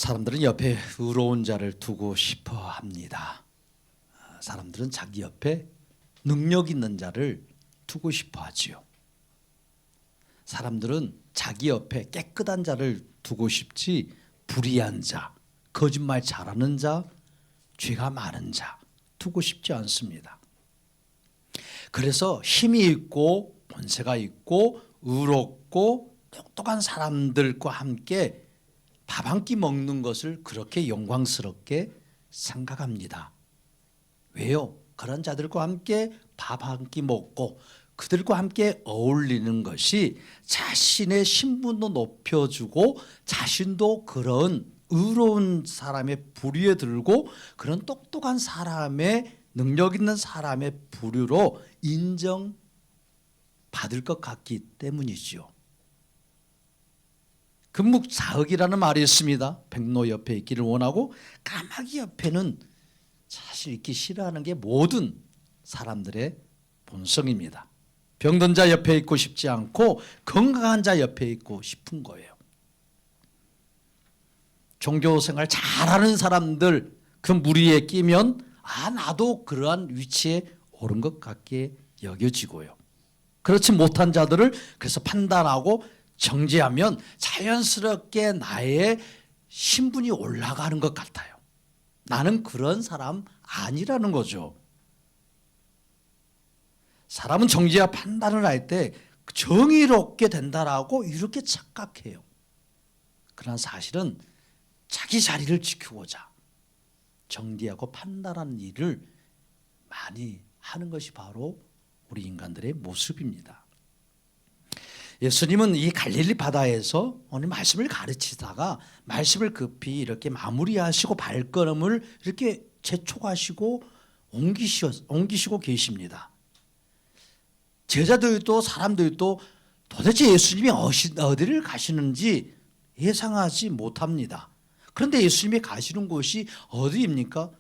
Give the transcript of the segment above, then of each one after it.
사람들은 옆에 의로운 자를 두고 싶어 합니다. 사람들은 자기 옆에 능력 있는 자를 두고 싶어 하지요. 사람들은 자기 옆에 깨끗한 자를 두고 싶지 불의한 자, 거짓말 잘하는 자, 죄가 많은 자 두고 싶지 않습니다. 그래서 힘이 있고 권세가 있고 의롭고 똑똑한 사람들과 함께 밥 한 끼 먹는 것을 그렇게 영광스럽게 생각합니다. 왜요? 그런 자들과 함께 밥 한 끼 먹고 그들과 함께 어울리는 것이 자신의 신분도 높여주고 자신도 그런 의로운 사람의 부류에 들고 그런 똑똑한 사람의 능력 있는 사람의 부류로 인정받을 것 같기 때문이죠. 금묵사흑이라는 말이 있습니다. 백로 옆에 있기를 원하고 까마귀 옆에는 사실 있기 싫어하는 게 모든 사람들의 본성입니다. 병든 자 옆에 있고 싶지 않고 건강한 자 옆에 있고 싶은 거예요. 종교생활 잘하는 사람들 그 무리에 끼면 나도 그러한 위치에 오른 것 같게 여겨지고요. 그렇지 못한 자들을 그래서 판단하고 정죄하면 자연스럽게 나의 신분이 올라가는 것 같아요. 나는 그런 사람 아니라는 거죠. 사람은 정죄와 판단을 할 때 정의롭게 된다라고 이렇게 착각해요. 그러나 사실은 자기 자리를 지키고자 정죄하고 판단하는 일을 많이 하는 것이 바로 우리 인간들의 모습입니다. 예수님은 이 갈릴리 바다에서 오늘 말씀을 가르치다가 말씀을 급히 이렇게 마무리하시고 발걸음을 이렇게 재촉하시고 옮기시고 계십니다. 제자들도 사람들도 도대체 예수님이 어디를 가시는지 예상하지 못합니다. 그런데 예수님이 가시는 곳이 어디입니까?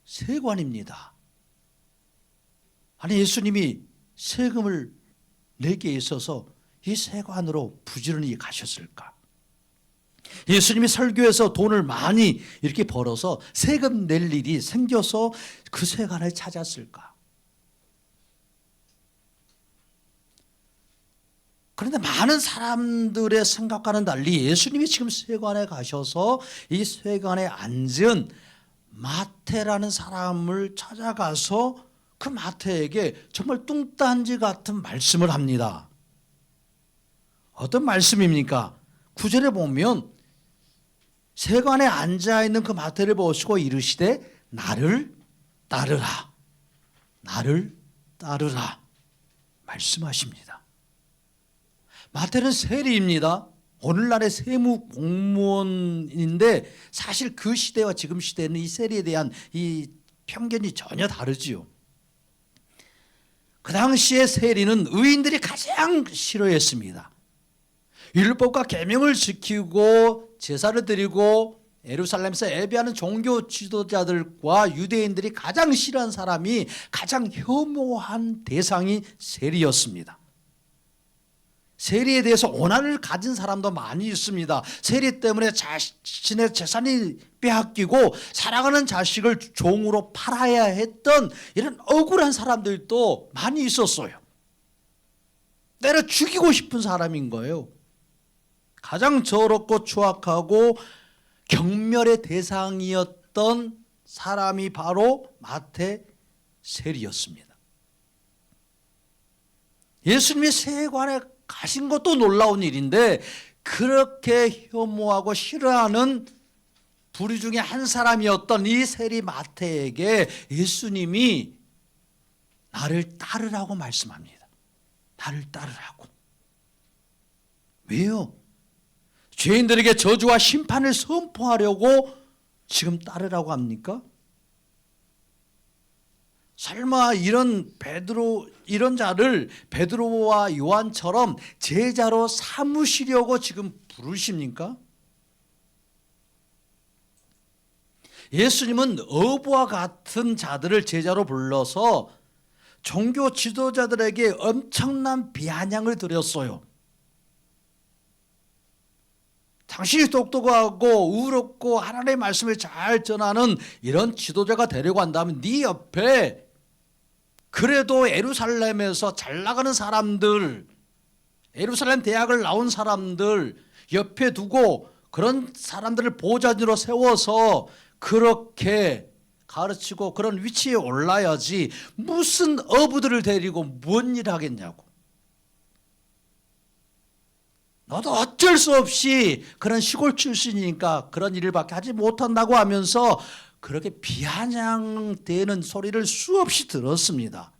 세관입니다. 아니 예수님이 세금을 내게 있어서 이 세관으로 부지런히 가셨을까? 예수님이 설교에서 돈을 많이 이렇게 벌어서 세금 낼 일이 생겨서 그 세관을 찾았을까? 그런데 많은 사람들의 생각과는 달리 예수님이 지금 세관에 가셔서 이 세관에 앉은 마태라는 사람을 찾아가서 그 마태에게 정말 뚱딴지 같은 말씀을 합니다. 어떤 말씀입니까? 9절에 보면 세관에 앉아있는 그 마태를 보시고 이르시되 나를 따르라. 나를 따르라. 말씀하십니다. 마태는 세리입니다. 오늘날의 세무 공무원인데 사실 그 시대와 지금 시대는 이 세리에 대한 이 편견이 전혀 다르지요. 그 당시의 세리는 의인들이 가장 싫어했습니다. 율법과 계명을 지키고 제사를 드리고 예루살렘에서 예배하는 종교 지도자들과 유대인들이 가장 싫어한 사람이 가장 혐오한 대상이 세리였습니다. 세리에 대해서 오난을 가진 사람도 많이 있습니다. 세리 때문에 자신의 재산이 빼앗기고 사랑하는 자식을 종으로 팔아야 했던 이런 억울한 사람들도 많이 있었어요. 때려 죽이고 싶은 사람인 거예요. 가장 더럽고 추악하고 경멸의 대상이었던 사람이 바로 마태 세리였습니다. 예수님이 세관에 가신 것도 놀라운 일인데 그렇게 혐오하고 싫어하는 부류 중에 한 사람이었던 이 세리 마태에게 예수님이 나를 따르라고 말씀합니다. 나를 따르라고. 왜요? 죄인들에게 저주와 심판을 선포하려고 지금 따르라고 합니까? 설마 이런 자를 베드로와 요한처럼 제자로 삼으시려고 지금 부르십니까? 예수님은 어부와 같은 자들을 제자로 불러서 종교 지도자들에게 엄청난 비아냥을 드렸어요. 당신이 똑똑하고 의롭고 하나님의 말씀을 잘 전하는 이런 지도자가 되려고 한다면 네 옆에 그래도 예루살렘에서 잘 나가는 사람들, 예루살렘 대학을 나온 사람들 옆에 두고 그런 사람들을 보좌진으로 세워서 그렇게 가르치고 그런 위치에 올라야지 무슨 어부들을 데리고 뭔 일을 하겠냐고. 너도 어쩔 수 없이 그런 시골 출신이니까 그런 일밖에 하지 못한다고 하면서 그렇게 비아냥대는 소리를 수없이 들었습니다.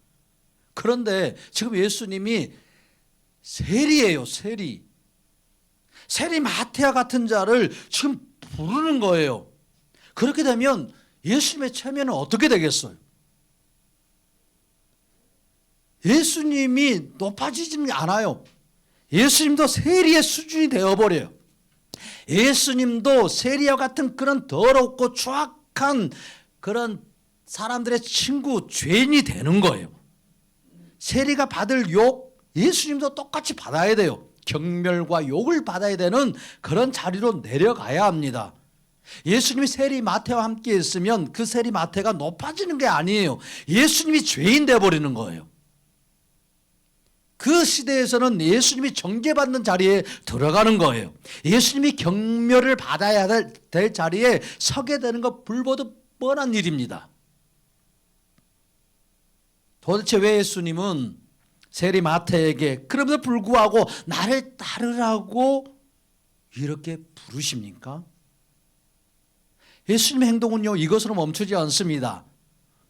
그런데 지금 예수님이 세리예요, 세리. 세리 마태와 같은 자를 지금 부르는 거예요. 그렇게 되면 예수님의 체면은 어떻게 되겠어요? 예수님이 높아지지 않아요. 예수님도 세리의 수준이 되어버려요. 예수님도 세리와 같은 그런 더럽고 추악한 그런 사람들의 친구, 죄인이 되는 거예요. 세리가 받을 욕, 예수님도 똑같이 받아야 돼요. 경멸과 욕을 받아야 되는 그런 자리로 내려가야 합니다. 예수님이 세리 마태와 함께 있으면 그 세리 마태가 높아지는 게 아니에요. 예수님이 죄인 되어버리는 거예요. 그 시대에서는 예수님이 정죄받는 자리에 들어가는 거예요. 예수님이 경멸을 받아야 될 자리에 서게 되는 것 불보듯 뻔한 일입니다. 도대체 왜 예수님은 세리 마태에게 그럼에도 불구하고 나를 따르라고 이렇게 부르십니까? 예수님의 행동은요, 이것으로 멈추지 않습니다.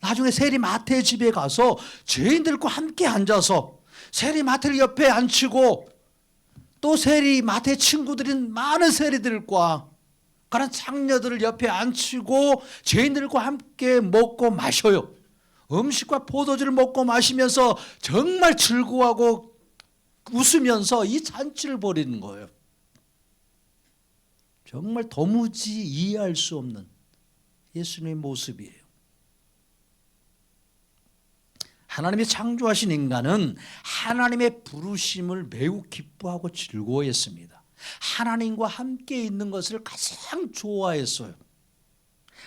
나중에 세리 마태의 집에 가서 죄인들과 함께 앉아서 세리 마태를 옆에 앉히고 또 세리 마태의 친구들인 많은 세리들과 그런 장녀들을 옆에 앉히고 죄인들과 함께 먹고 마셔요. 음식과 포도주를 먹고 마시면서 정말 즐거워하고 웃으면서 이 잔치를 벌이는 거예요. 정말 도무지 이해할 수 없는 예수님의 모습이에요. 하나님이 창조하신 인간은 하나님의 부르심을 매우 기뻐하고 즐거워했습니다. 하나님과 함께 있는 것을 가장 좋아했어요.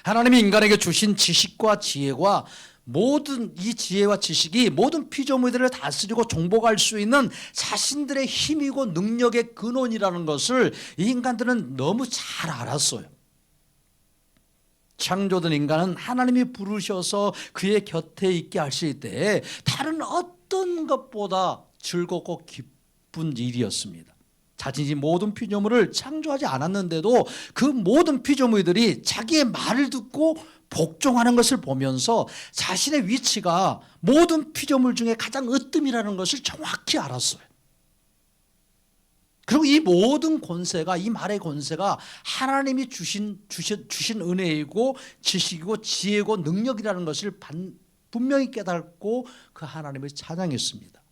하나님이 인간에게 주신 지식과 지혜와 모든 이 지혜와 지식이 모든 피조물들을 다스리고 정복할 수 있는 자신들의 힘이고 능력의 근원이라는 것을 이 인간들은 너무 잘 알았어요. 창조된 인간은 하나님이 부르셔서 그의 곁에 있게 하실 때 다른 어떤 것보다 즐겁고 기쁜 일이었습니다. 자신이 모든 피조물을 창조하지 않았는데도 그 모든 피조물들이 자기의 말을 듣고 복종하는 것을 보면서 자신의 위치가 모든 피조물 중에 가장 으뜸이라는 것을 정확히 알았어요. 그리고 이 모든 권세가, 이 말의 권세가 하나님이 주신 은혜이고 지식이고 지혜고 능력이라는 것을 분명히 깨닫고 그 하나님을 찬양했습니다.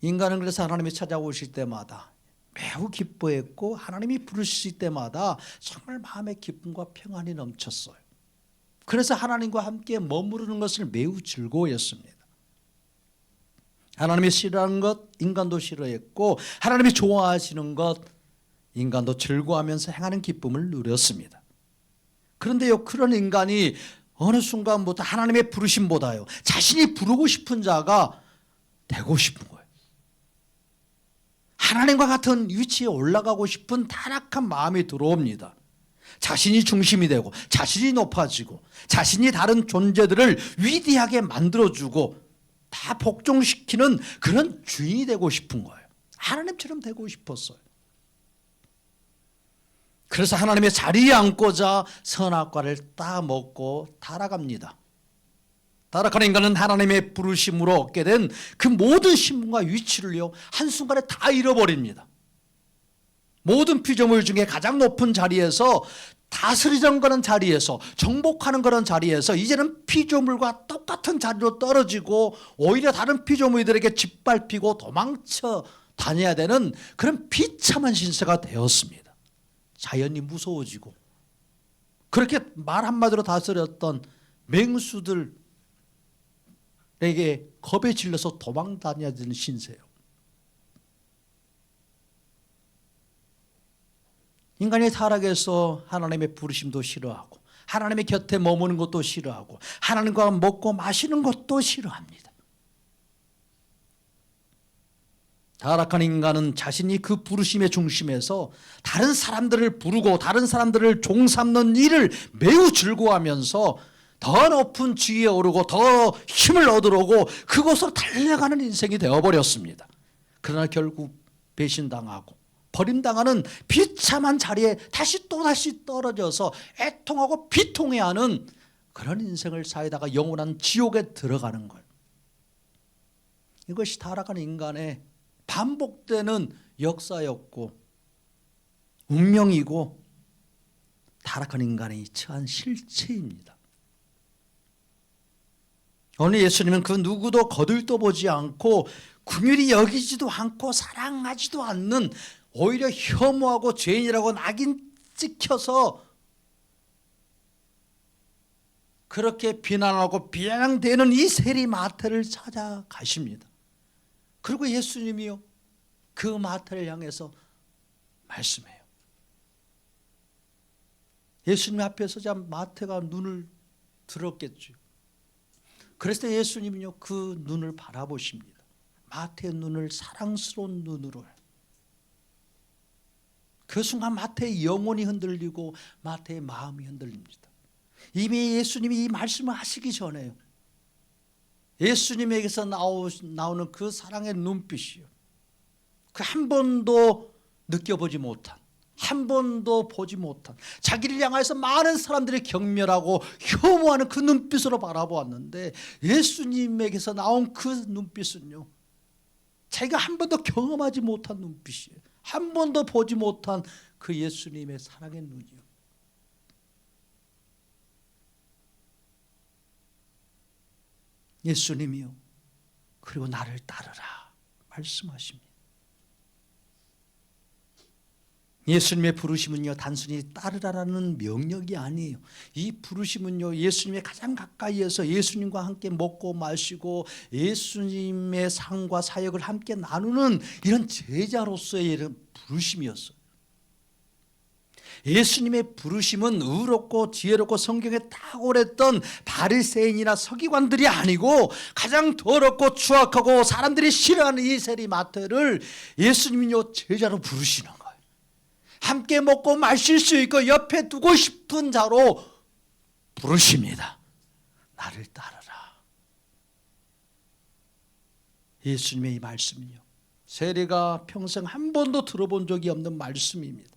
인간은 그래서 하나님이 찾아오실 때마다 매우 기뻐했고 하나님이 부르실 때마다 정말 마음의 기쁨과 평안이 넘쳤어요. 그래서 하나님과 함께 머무르는 것을 매우 즐거워했습니다. 하나님이 싫어하는 것 인간도 싫어했고 하나님이 좋아하시는 것 인간도 즐거워하면서 행하는 기쁨을 누렸습니다. 그런데요, 그런 인간이 어느 순간부터 하나님의 부르심보다요 자신이 부르고 싶은 자가 되고 싶은 거예요. 하나님과 같은 위치에 올라가고 싶은 타락한 마음이 들어옵니다. 자신이 중심이 되고 자신이 높아지고 자신이 다른 존재들을 위대하게 만들어주고 다 복종시키는 그런 주인이 되고 싶은 거예요. 하나님처럼 되고 싶었어요. 그래서 하나님의 자리에 앉고자 선악과를 따먹고 타락합니다. 타락한 인간은 하나님의 부르심으로 얻게 된 그 모든 신분과 위치를요 한순간에 다 잃어버립니다. 모든 피조물 중에 가장 높은 자리에서 다스리던 그런 자리에서 정복하는 그런 자리에서 이제는 피조물과 똑같은 자리로 떨어지고 오히려 다른 피조물들에게 짓밟히고 도망쳐 다녀야 되는 그런 비참한 신세가 되었습니다. 자연이 무서워지고 그렇게 말 한마디로 다스렸던 맹수들에게 겁에 질려서 도망 다녀야 되는 신세예요. 인간이 타락해서 하나님의 부르심도 싫어하고 하나님의 곁에 머무는 것도 싫어하고 하나님과 먹고 마시는 것도 싫어합니다. 타락한 인간은 자신이 그 부르심의 중심에서 다른 사람들을 부르고 다른 사람들을 종삼는 일을 매우 즐거워하면서 더 높은 지위에 오르고 더 힘을 얻으려고 그곳으로 달려가는 인생이 되어버렸습니다. 그러나 결국 배신당하고 버림당하는 비참한 자리에 또다시 떨어져서 애통하고 비통해하는 그런 인생을 살다가 영원한 지옥에 들어가는 것. 이것이 타락한 인간의 반복되는 역사였고 운명이고 타락한 인간이 처한 실체입니다. 오늘 예수님은 그 누구도 거들떠보지 않고 긍휼히 여기지도 않고 사랑하지도 않는 오히려 혐오하고 죄인이라고 낙인 찍혀서 그렇게 비난하고 비난되는 이 세리 마태를 찾아가십니다. 그리고 예수님이요 그 마태를 향해서 말씀해요. 예수님 앞에서 마태가 눈을 들었겠죠. 그래서 예수님은요 그 눈을 바라보십니다. 마태의 눈을 사랑스러운 눈으로. 그 순간 마태의 영혼이 흔들리고 마태의 마음이 흔들립니다. 이미 예수님이 이 말씀을 하시기 전에요. 예수님에게서 나오는 그 사랑의 눈빛이요. 그 한 번도 느껴보지 못한, 한 번도 보지 못한, 자기를 향해서 많은 사람들이 경멸하고 혐오하는 그 눈빛으로 바라보았는데 예수님에게서 나온 그 눈빛은요. 자기가 한 번도 경험하지 못한 눈빛이에요. 한 번도 보지 못한 그 예수님의 사랑의 눈이요. 예수님이요. 그리고 나를 따르라 말씀하십니다. 예수님의 부르심은요 단순히 따르라라는 명령이 아니에요. 이 부르심은요 예수님의 가장 가까이에서 예수님과 함께 먹고 마시고 예수님의 삶과 사역을 함께 나누는 이런 제자로서의 이런 부르심이었어요. 예수님의 부르심은 의롭고 지혜롭고 성경에 탁월했던 바리새인이나 서기관들이 아니고 가장 더럽고 추악하고 사람들이 싫어하는 이 세리 마태를 예수님은요 제자로 부르시는 거예요. 함께 먹고 마실 수 있고 옆에 두고 싶은 자로 부르십니다. 나를 따르라. 예수님의 이 말씀은요 세리가 평생 한 번도 들어본 적이 없는 말씀입니다.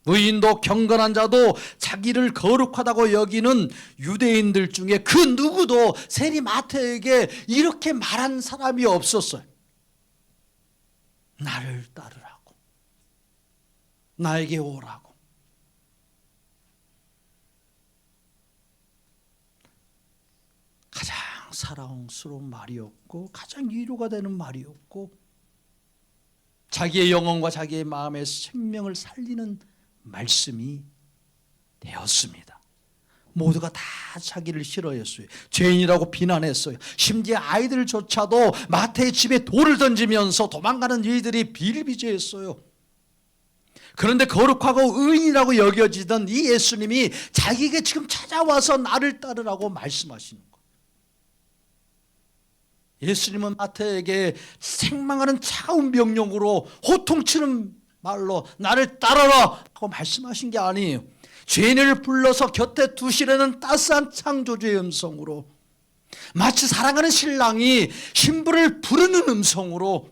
의인도 경건한 자도 자기를 거룩하다고 여기는 유대인들 중에 그 누구도 세리 마태에게 이렇게 말한 사람이 없었어요. 나를 따르라고, 나에게 오라고. 가장 사랑스러운 말이었고 가장 위로가 되는 말이었고 자기의 영혼과 자기의 마음의 생명을 살리는 말씀이 되었습니다. 모두가 다 자기를 싫어했어요. 죄인이라고 비난했어요. 심지어 아이들조차도 마태의 집에 돌을 던지면서 도망가는 일들이 비일비재했어요. 그런데 거룩하고 의인이라고 여겨지던 이 예수님이 자기에게 지금 찾아와서 나를 따르라고 말씀하시는 거예요. 예수님은 마태에게 생망하는 차가운 명령으로 호통치는 말로 나를 따라라 하고 말씀하신 게 아니에요. 죄인을 불러서 곁에 두시려는 따스한 창조주의 음성으로, 마치 사랑하는 신랑이 신부를 부르는 음성으로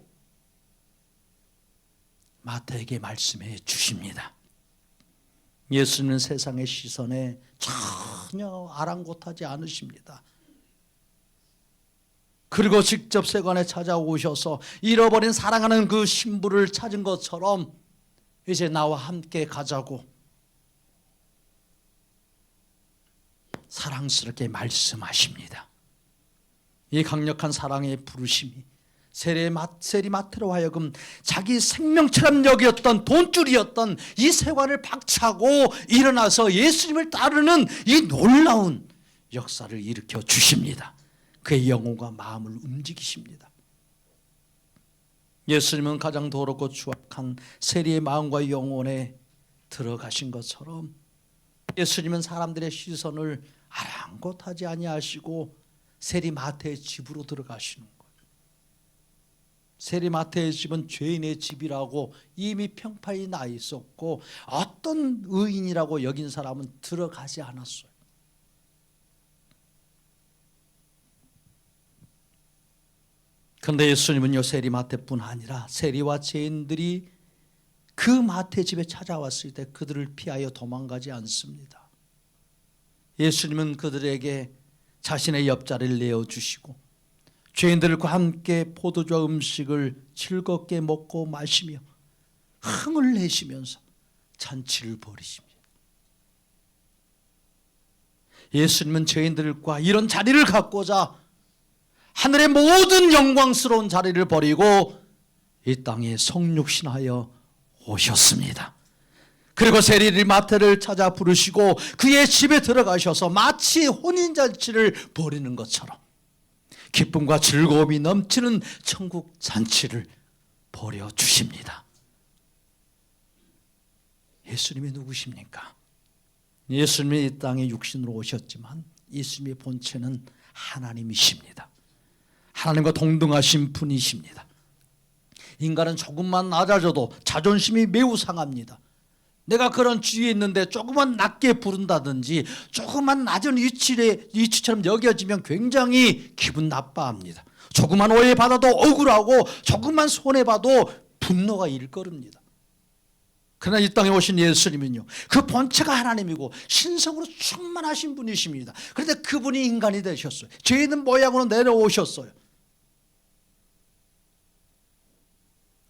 마태에게 말씀해 주십니다. 예수는 세상의 시선에 전혀 아랑곳하지 않으십니다. 그리고 직접 세관에 찾아오셔서 잃어버린 사랑하는 그 신부를 찾은 것처럼 이제 나와 함께 가자고 사랑스럽게 말씀하십니다. 이 강력한 사랑의 부르심이 세리 마태로 하여금 자기 생명처럼 여겼던 돈줄이었던 이 세관을 박차고 일어나서 예수님을 따르는 이 놀라운 역사를 일으켜 주십니다. 그의 영혼과 마음을 움직이십니다. 예수님은 가장 더럽고 추악한 세리의 마음과 영혼에 들어가신 것처럼 예수님은 사람들의 시선을 아랑곳하지 아니하시고 세리마태의 집으로 들어가시는 거예요. 세리마태의 집은 죄인의 집이라고 이미 평판이 나 있었고 어떤 의인이라고 여긴 사람은 들어가지 않았어요. 그런데 예수님은요, 세리마태뿐 아니라 세리와 죄인들이 그 마태 집에 찾아왔을 때 그들을 피하여 도망가지 않습니다. 예수님은 그들에게 자신의 옆자리를 내어주시고 죄인들과 함께 포도주와 음식을 즐겁게 먹고 마시며 흥을 내시면서 잔치를 벌이십니다. 예수님은 죄인들과 이런 자리를 갖고자 하늘의 모든 영광스러운 자리를 버리고 이 땅에 성육신하여 오셨습니다. 그리고 세리마태를 찾아 부르시고 그의 집에 들어가셔서 마치 혼인잔치를 벌이는 것처럼 기쁨과 즐거움이 넘치는 천국 잔치를 벌여주십니다. 예수님이 누구십니까? 예수님이 이 땅에 육신으로 오셨지만 예수님의 본체는 하나님이십니다. 하나님과 동등하신 분이십니다. 인간은 조금만 낮아져도 자존심이 매우 상합니다. 내가 그런 지위에 있는데 조금만 낮게 부른다든지 조금만 낮은 위치처럼 여겨지면 굉장히 기분 나빠합니다. 조금만 오해받아도 억울하고 조금만 손해봐도 분노가 일거릅니다. 그러나 이 땅에 오신 예수님은요, 그 본체가 하나님이고 신성으로 충만하신 분이십니다. 그런데 그분이 인간이 되셨어요. 죄 있는 모양으로 내려오셨어요.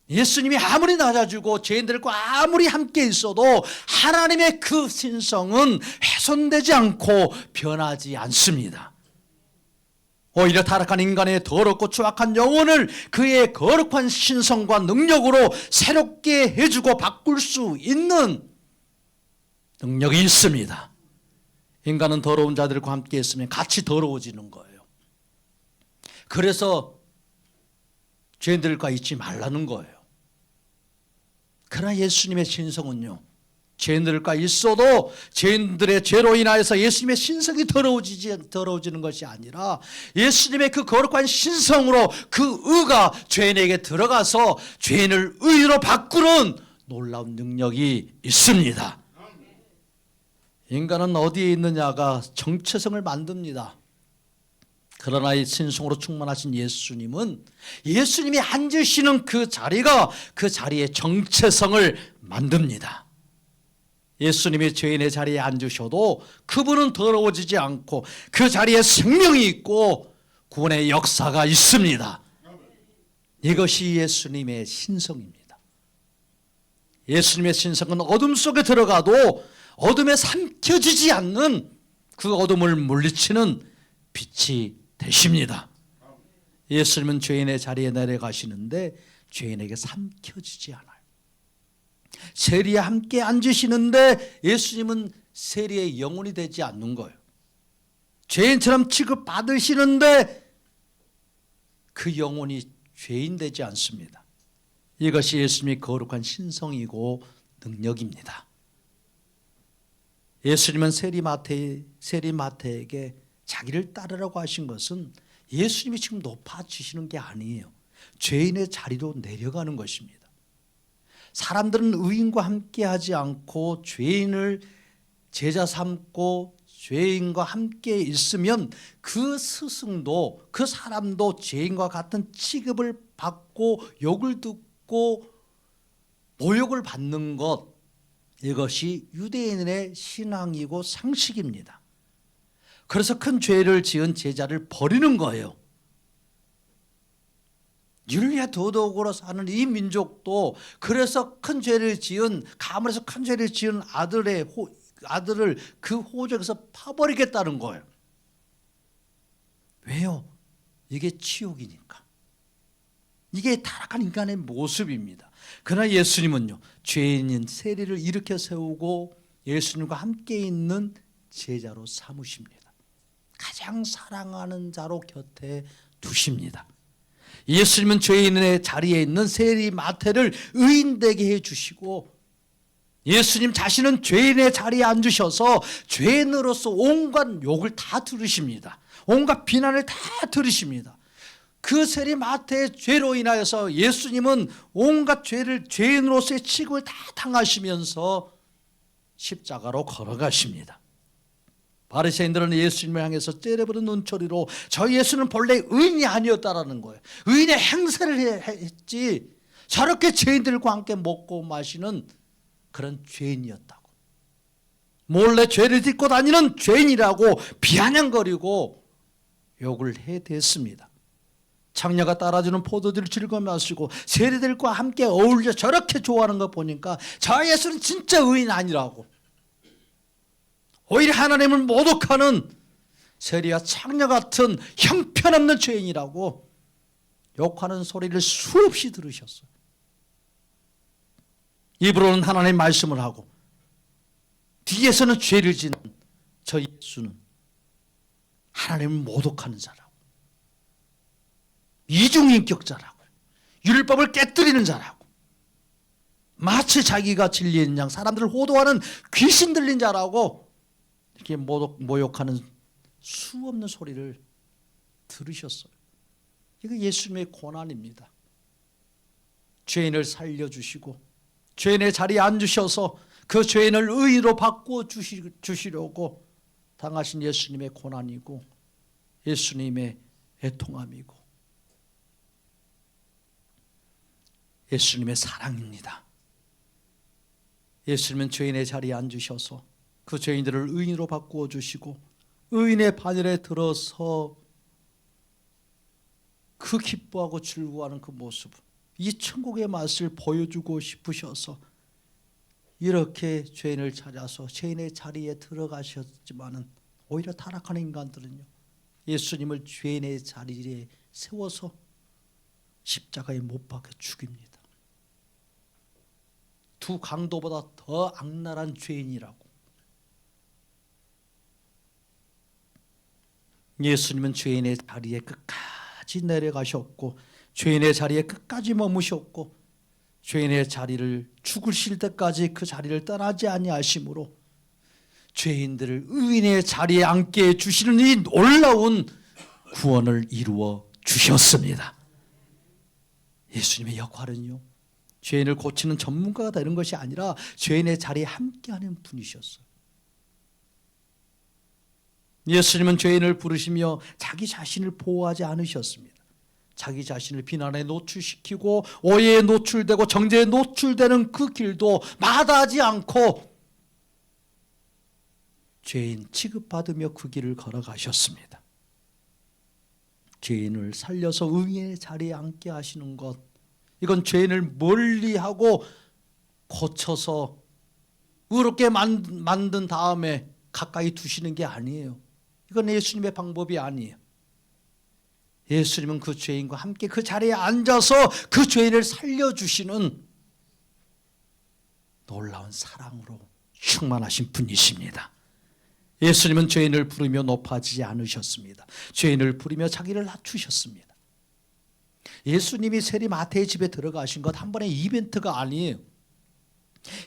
예수님이 아무리 낮아지고 죄인들과 아무리 함께 있어도 하나님의 그 신성은 훼손되지 않고 변하지 않습니다. 오히려 타락한 인간의 더럽고 추악한 영혼을 그의 거룩한 신성과 능력으로 새롭게 해주고 바꿀 수 있는 능력이 있습니다. 인간은 더러운 자들과 함께 있으면 같이 더러워지는 거예요. 그래서 죄인들과 있지 말라는 거예요. 그러나 예수님의 신성은요, 죄인들과 있어도 죄인들의 죄로 인하여서 예수님의 신성이 더러워지는 것이 아니라 예수님의 그 거룩한 신성으로 그 의가 죄인에게 들어가서 죄인을 의로 바꾸는 놀라운 능력이 있습니다. 인간은 어디에 있느냐가 정체성을 만듭니다. 그러나 이 신성으로 충만하신 예수님은 예수님이 앉으시는 그 자리가 그 자리의 정체성을 만듭니다. 예수님이 죄인의 자리에 앉으셔도 그분은 더러워지지 않고 그 자리에 생명이 있고 구원의 역사가 있습니다. 이것이 예수님의 신성입니다. 예수님의 신성은 어둠 속에 들어가도 어둠에 삼켜지지 않는 그 어둠을 물리치는 빛이 되십니다. 예수님은 죄인의 자리에 내려가시는데 죄인에게 삼켜지지 않아요. 세리와 함께 앉으시는데 예수님은 세리의 영혼이 되지 않는 거예요. 죄인처럼 취급받으시는데 그 영혼이 죄인 되지 않습니다. 이것이 예수님의 거룩한 신성이고 능력입니다. 예수님은 세리마태에게 자기를 따르라고 하신 것은 예수님이 지금 높아지시는 게 아니에요. 죄인의 자리로 내려가는 것입니다. 사람들은 의인과 함께하지 않고 죄인을 제자 삼고 죄인과 함께 있으면 그 스승도 그 사람도 죄인과 같은 취급을 받고 욕을 듣고 모욕을 받는 것, 이것이 유대인의 신앙이고 상식입니다. 그래서 큰 죄를 지은 제자를 버리는 거예요. 윤리와 도덕으로 사는 이 민족도 그래서 큰 죄를 지은 가문에서 큰 죄를 지은 아들을 그 호적에서 파버리겠다는 거예요. 왜요? 이게 치욕이니까. 이게 타락한 인간의 모습입니다. 그러나 예수님은요, 죄인인 세리를 일으켜 세우고 예수님과 함께 있는 제자로 삼으십니다. 가장 사랑하는 자로 곁에 두십니다. 예수님은 죄인의 자리에 있는 세리마태를 의인되게 해주시고 예수님 자신은 죄인의 자리에 앉으셔서 죄인으로서 온갖 욕을 다 들으십니다. 온갖 비난을 다 들으십니다. 그 세리마태의 죄로 인하여서 예수님은 온갖 죄인으로서의 취급을 다 당하시면서 십자가로 걸어가십니다. 바리새인들은 예수님을 향해서 째려보는 눈초리로 저 예수는 본래 의인이 아니었다라는 거예요. 의인의 행세를 했지 저렇게 죄인들과 함께 먹고 마시는 그런 죄인이었다고. 몰래 죄를 딛고 다니는 죄인이라고 비아냥거리고 욕을 해댔습니다. 창녀가 따라주는 포도주를 즐겨 마시고 세리들과 함께 어울려 저렇게 좋아하는 거 보니까 저 예수는 진짜 의인 아니라고. 오히려 하나님을 모독하는 세리와 창녀 같은 형편없는 죄인이라고 욕하는 소리를 수없이 들으셨어요. 입으로는 하나님의 말씀을 하고 뒤에서는 죄를 지는 저 예수는 하나님을 모독하는 자라고, 이중인격자라고, 율법을 깨뜨리는 자라고, 마치 자기가 진리인 양 사람들을 호도하는 귀신 들린 자라고 이렇게 모욕하는 수없는 소리를 들으셨어요. 이거 예수님의 고난입니다. 죄인을 살려주시고 죄인의 자리에 앉으셔서 그 죄인을 의인으로 바꾸어 주시려고 당하신 예수님의 고난이고 예수님의 애통함이고 예수님의 사랑입니다. 예수님은 죄인의 자리에 앉으셔서 그 죄인들을 의인으로 바꾸어 주시고 의인의 반열에 들어서 그 기뻐하고 즐거워하는 그 모습, 이 천국의 맛을 보여주고 싶으셔서 이렇게 죄인을 찾아서 죄인의 자리에 들어가셨지만은 오히려 타락하는 인간들은요, 예수님을 죄인의 자리에 세워서 십자가에 못 박혀 죽입니다. 두 강도보다 더 악랄한 죄인이라고. 예수님은 죄인의 자리에 끝까지 내려가셨고 죄인의 자리에 끝까지 머무셨고 죄인의 자리를 죽으실 때까지 그 자리를 떠나지 아니하심으로 죄인들을 의인의 자리에 앉게 해주시는 이 놀라운 구원을 이루어 주셨습니다. 예수님의 역할은요, 죄인을 고치는 전문가가 되는 것이 아니라 죄인의 자리에 함께하는 분이셨어요. 예수님은 죄인을 부르시며 자기 자신을 보호하지 않으셨습니다. 자기 자신을 비난에 노출시키고 오해에 노출되고 정죄에 노출되는 그 길도 마다하지 않고 죄인 취급받으며 그 길을 걸어가셨습니다. 죄인을 살려서 의인의 자리에 앉게 하시는 것, 이건 죄인을 멀리하고 고쳐서 의롭게 만든 다음에 가까이 두시는 게 아니에요. 이건 예수님의 방법이 아니에요. 예수님은 그 죄인과 함께 그 자리에 앉아서 그 죄인을 살려주시는 놀라운 사랑으로 충만하신 분이십니다. 예수님은 죄인을 부르며 높아지지 않으셨습니다. 죄인을 부르며 자기를 낮추셨습니다. 예수님이 세리마태의 집에 들어가신 것 한 번의 이벤트가 아니에요.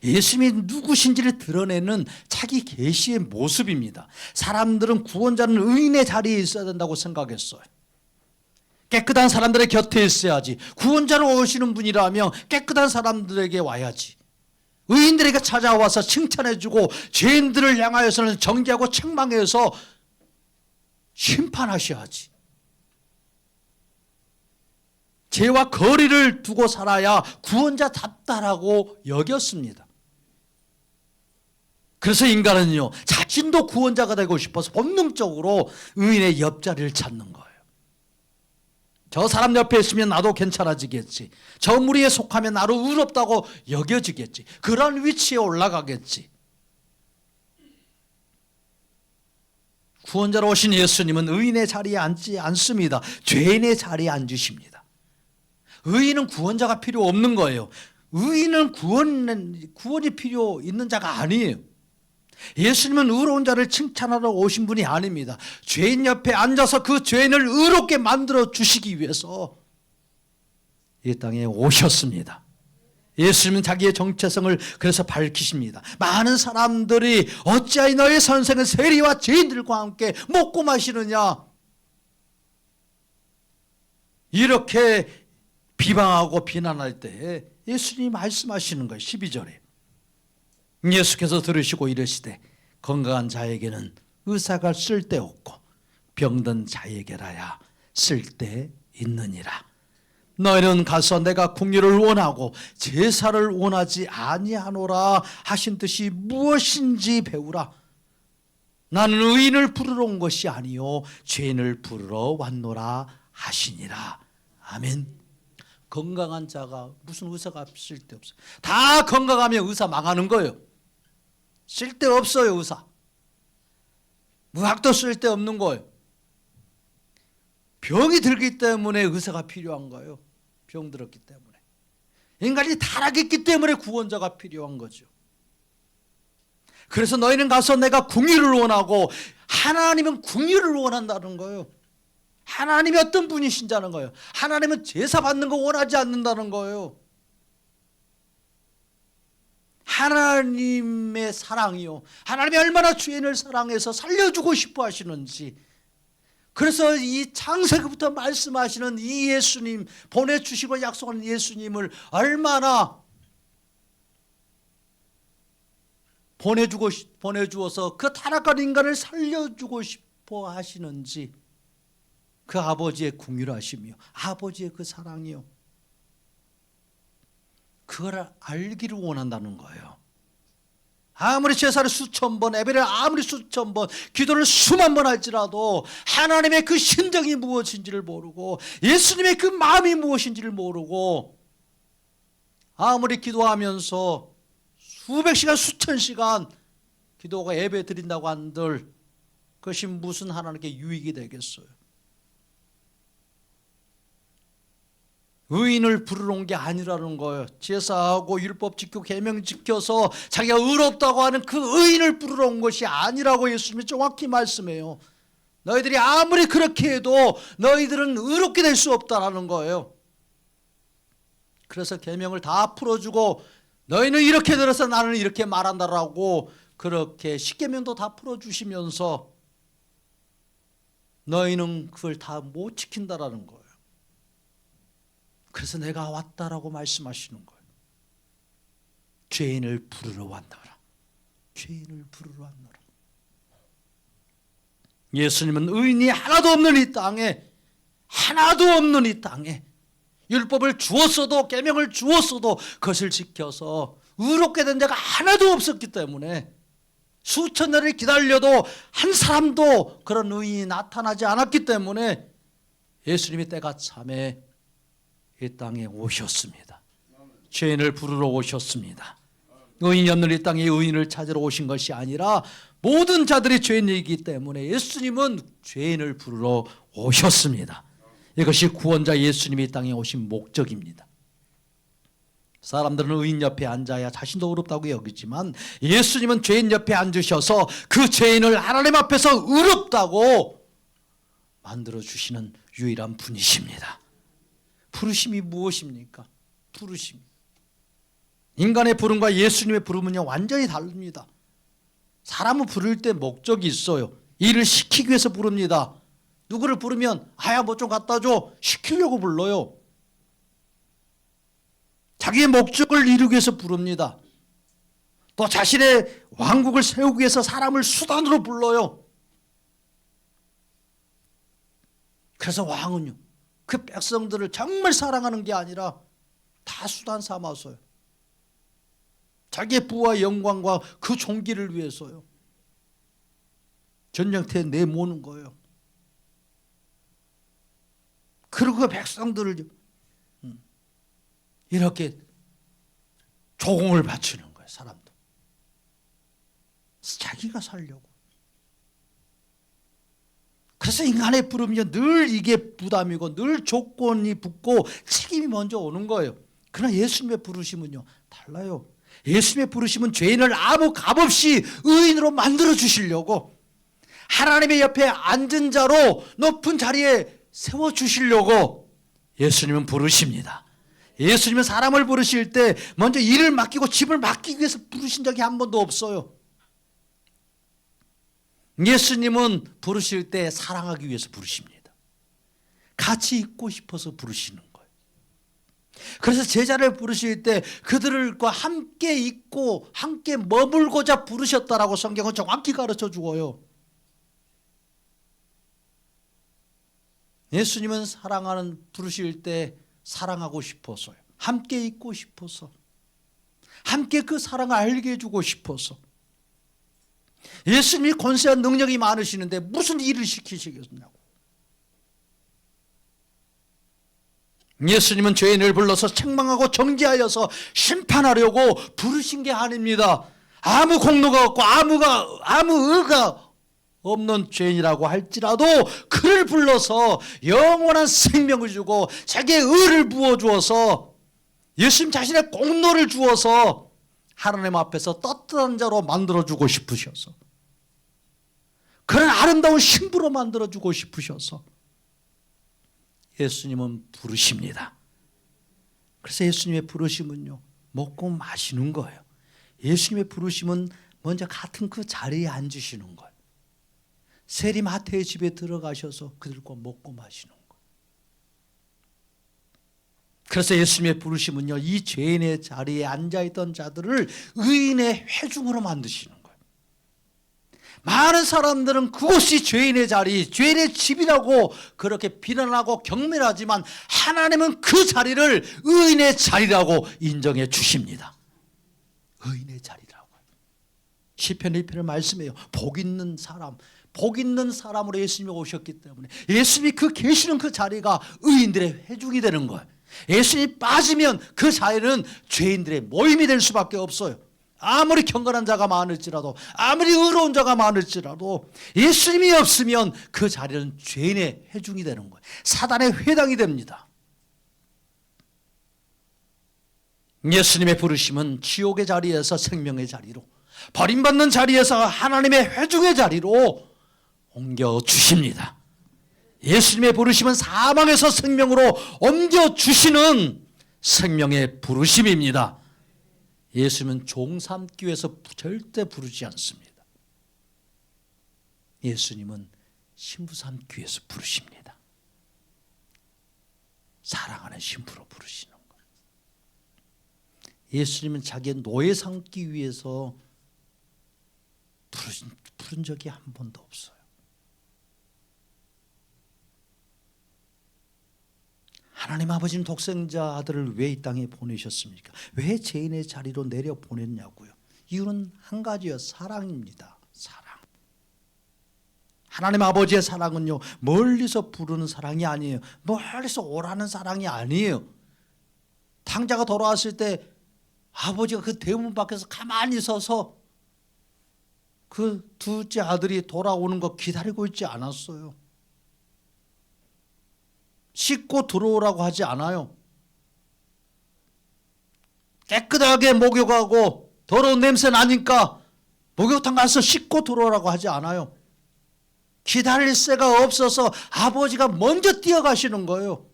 예수님이 누구신지를 드러내는 자기 계시의 모습입니다. 사람들은 구원자는 의인의 자리에 있어야 된다고 생각했어요. 깨끗한 사람들의 곁에 있어야지. 구원자로 오시는 분이라면 깨끗한 사람들에게 와야지. 의인들에게 찾아와서 칭찬해주고 죄인들을 향하여서는 정죄하고 책망해서 심판하셔야지. 죄와 거리를 두고 살아야 구원자답다라고 여겼습니다. 그래서 인간은요, 자신도 구원자가 되고 싶어서 본능적으로 의인의 옆자리를 찾는 거예요. 저 사람 옆에 있으면 나도 괜찮아지겠지. 저 무리에 속하면 나로 의롭다고 여겨지겠지. 그런 위치에 올라가겠지. 구원자로 오신 예수님은 의인의 자리에 앉지 않습니다. 죄인의 자리에 앉으십니다. 의인은 구원자가 필요 없는 거예요. 의인은 구원이 필요 있는 자가 아니에요. 예수님은 의로운 자를 칭찬하러 오신 분이 아닙니다. 죄인 옆에 앉아서 그 죄인을 의롭게 만들어 주시기 위해서 이 땅에 오셨습니다. 예수님은 자기의 정체성을 그래서 밝히십니다. 많은 사람들이 어찌하여 너의 선생은 세리와 죄인들과 함께 먹고 마시느냐, 이렇게 비방하고 비난할 때 예수님이 말씀하시는 거예요. 12절에 예수께서 들으시고 이르시되 건강한 자에게는 의사가 쓸데없고 병든 자에게라야 쓸데있느니라. 너희는 가서 내가 궁유를 원하고 제사를 원하지 아니하노라 하신 뜻이 무엇인지 배우라. 나는 의인을 부르러 온 것이 아니요 죄인을 부르러 왔노라 하시니라. 아멘. 건강한 자가 무슨 의사가 쓸데없어요. 다 건강하면 의사 망하는 거예요. 쓸데없어요. 의사 의학도 쓸데없는 거예요. 병이 들기 때문에 의사가 필요한 거예요. 병 들었기 때문에. 인간이 타락했기 때문에 구원자가 필요한 거죠. 그래서 너희는 가서 내가 궁유를 원하고, 하나님은 궁유를 원한다는 거예요. 하나님이 어떤 분이신다는 거예요. 하나님은 제사 받는 거 원하지 않는다는 거예요. 하나님의 사랑이요, 하나님이 얼마나 죄인을 사랑해서 살려주고 싶어 하시는지, 그래서 이 창세기부터 말씀하시는 이 예수님, 보내주시고 약속한 예수님을 얼마나 보내주어서 그 타락한 인간을 살려주고 싶어 하시는지, 그 아버지의 궁휼하심이요, 아버지의 그 사랑이요, 그걸 알기를 원한다는 거예요. 아무리 제사를 수천 번, 예배를 아무리 수천 번, 기도를 수만 번 할지라도 하나님의 그 심정이 무엇인지를 모르고, 예수님의 그 마음이 무엇인지를 모르고, 아무리 기도하면서 수백 시간 수천 시간 기도가 예배 드린다고 한들 그것이 무슨 하나님께 유익이 되겠어요. 의인을 부르러 온 게 아니라는 거예요. 제사하고 율법 지키고 계명 지켜서 자기가 의롭다고 하는 그 의인을 부르러 온 것이 아니라고 예수님이 정확히 말씀해요. 너희들이 아무리 그렇게 해도 너희들은 의롭게 될 수 없다라는 거예요. 그래서 계명을 다 풀어주고, 너희는 이렇게 들어서 나는 이렇게 말한다라고 그렇게 십계명도 다 풀어주시면서 너희는 그걸 다 못 지킨다라는 거예요. 그래서 내가 왔다라고 말씀하시는 거예요. 죄인을 부르러 왔노라. 죄인을 부르러 왔노라. 예수님은 의인이 하나도 없는 이 땅에, 하나도 없는 이 땅에 율법을 주었어도 계명을 주었어도 그것을 지켜서 의롭게 된 자가 하나도 없었기 때문에, 수천 년을 기다려도 한 사람도 그런 의인이 나타나지 않았기 때문에 예수님이 때가 참에 이 땅에 오셨습니다. 죄인을 부르러 오셨습니다. 의인이 없는 이 땅에 의인을 찾으러 오신 것이 아니라 모든 자들이 죄인이기 때문에 예수님은 죄인을 부르러 오셨습니다. 이것이 구원자 예수님이 이 땅에 오신 목적입니다. 사람들은 의인 옆에 앉아야 자신도 의롭다고 여기지만 예수님은 죄인 옆에 앉으셔서 그 죄인을 하나님 앞에서 의롭다고 만들어주시는 유일한 분이십니다. 부르심이 무엇입니까? 부르심. 인간의 부름과 예수님의 부름은요 완전히 다릅니다. 사람은 부를 때 목적이 있어요. 일을 시키기 위해서 부릅니다. 누구를 부르면 아야 뭐 좀 갖다 줘, 시키려고 불러요. 자기의 목적을 이루기 위해서 부릅니다. 또 자신의 왕국을 세우기 위해서 사람을 수단으로 불러요. 그래서 왕은요 그 백성들을 정말 사랑하는 게 아니라 다 수단 삼아서요, 자기의 부와 영광과 그 존귀를 위해서요 전쟁터에 내모는 거예요. 그리고 그 백성들을 이렇게 조공을 바치는 거예요. 사람도 자기가 살려고. 그래서 인간의 부름은요 늘 이게 부담이고 늘 조건이 붙고 책임이 먼저 오는 거예요. 그러나 예수님의 부르심은요 달라요. 예수님의 부르심은 죄인을 아무 값없이 의인으로 만들어 주시려고, 하나님의 옆에 앉은 자로 높은 자리에 세워주시려고 예수님은 부르십니다. 예수님은 사람을 부르실 때 먼저 일을 맡기고 집을 맡기기 위해서 부르신 적이 한 번도 없어요. 예수님은 부르실 때 사랑하기 위해서 부르십니다. 같이 있고 싶어서 부르시는 거예요. 그래서 제자를 부르실 때 그들과 함께 있고 함께 머물고자 부르셨다라고 성경은 정확히 가르쳐 주어요. 예수님은 부르실 때 사랑하고 싶어서요. 함께 있고 싶어서, 함께 그 사랑을 알게 해주고 싶어서. 예수님이 권세와 능력이 많으시는데 무슨 일을 시키시겠냐고. 예수님은 죄인을 불러서 책망하고 정죄하여서 심판하려고 부르신 게 아닙니다. 아무 공로가 없고 아무 의가 없는 죄인이라고 할지라도 그를 불러서 영원한 생명을 주고 자기의 의를 부어주어서 예수님 자신의 공로를 주어서 하나님 앞에서 떳떳한 자로 만들어주고 싶으셔서, 그런 아름다운 신부로 만들어주고 싶으셔서 예수님은 부르십니다. 그래서 예수님의 부르심은요, 먹고 마시는 거예요. 예수님의 부르심은 먼저 같은 그 자리에 앉으시는 거예요. 세리 마태의 집에 들어가셔서 그들과 먹고 마시는 거예요. 그래서 예수님의 부르심은요, 이 죄인의 자리에 앉아있던 자들을 의인의 회중으로 만드시는 거예요. 많은 사람들은 그곳이 죄인의 자리, 죄인의 집이라고 그렇게 비난하고 경멸하지만 하나님은 그 자리를 의인의 자리라고 인정해 주십니다. 의인의 자리라고. 시편 1편을 말씀해요. 복 있는 사람으로 예수님이 오셨기 때문에 예수님이 계시는 그 자리가 의인들의 회중이 되는 거예요. 예수님이 빠지면 그 자리는 죄인들의 모임이 될 수밖에 없어요. 아무리 경건한 자가 많을지라도, 아무리 의로운 자가 많을지라도 예수님이 없으면 그 자리는 죄인의 회중이 되는 거예요. 사단의 회당이 됩니다. 예수님의 부르심은 지옥의 자리에서 생명의 자리로, 버림받는 자리에서 하나님의 회중의 자리로 옮겨주십니다. 예수님의 부르심은 사망에서 생명으로 옮겨주시는 생명의 부르심입니다. 예수님은 종 삼기 위해서 절대 부르지 않습니다. 예수님은 신부 삼기 위해서 부르십니다. 사랑하는 신부로 부르시는 거예요. 예수님은 자기의 노예 삼기 위해서 부른 적이 한 번도 없어요. 하나님 아버지는 독생자 아들을 왜 이 땅에 보내셨습니까? 왜 죄인의 자리로 내려 보냈냐고요. 이유는 한 가지요. 사랑입니다. 사랑. 하나님 아버지의 사랑은요, 멀리서 부르는 사랑이 아니에요. 멀리서 오라는 사랑이 아니에요. 탕자가 돌아왔을 때 아버지가 그 대문 밖에서 가만히 서서 그 둘째 아들이 돌아오는 거 기다리고 있지 않았어요. 씻고 들어오라고 하지 않아요. 깨끗하게 목욕하고 더러운 냄새 나니까 목욕탕 가서 씻고 들어오라고 하지 않아요. 기다릴 새가 없어서 아버지가 먼저 뛰어가시는 거예요.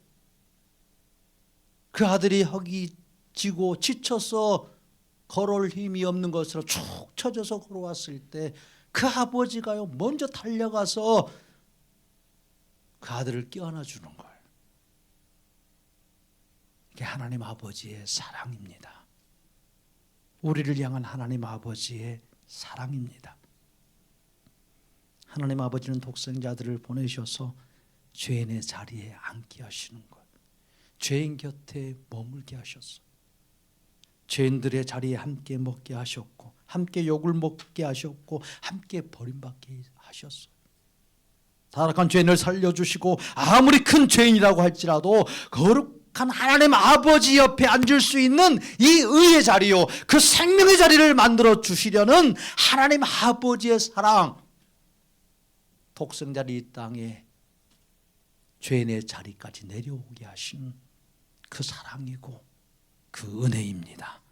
그 아들이 허기지고 지쳐서 걸어올 힘이 없는 것으로 축 처져서 걸어왔을 때 그 아버지가요, 먼저 달려가서 그 아들을 껴안아 주는 거예요. 이게 하나님 아버지의 사랑입니다. 우리를 향한 하나님 아버지의 사랑입니다. 하나님 아버지는 독생자들을 보내셔서 죄인의 자리에 앉게 하시는 거예요. 죄인 곁에 머물게 하셨어요. 죄인들의 자리에 함께 먹게 하셨고, 함께 욕을 먹게 하셨고, 함께 버림받게 하셨어요. 타락한 죄인을 살려주시고, 아무리 큰 죄인이라고 할지라도 거룩한 하나님 아버지 옆에 앉을 수 있는 이 의의 자리요, 그 생명의 자리를 만들어 주시려는 하나님 아버지의 사랑, 독생자를 이 땅에 죄인의 자리까지 내려오게 하신 그 사랑이고 그 은혜입니다.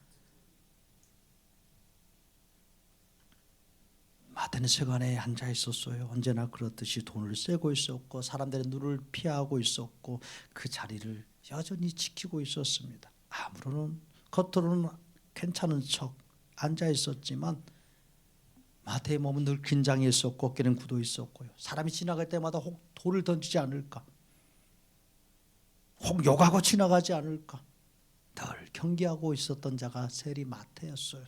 마태는 세관에 앉아 있었어요. 언제나 그렇듯이 돈을 쐬고 있었고 사람들의 눈을 피하고 있었고 그 자리를 여전히 지키고 있었습니다. 아무로는 겉으로는 괜찮은 척 앉아 있었지만 마태의 몸은 늘 긴장해 있었고 어깨는 굳어 있었고요. 사람이 지나갈 때마다 혹 돌을 던지지 않을까, 혹 욕하고 지나가지 않을까 늘 경계하고 있었던 자가 세리 마태였어요.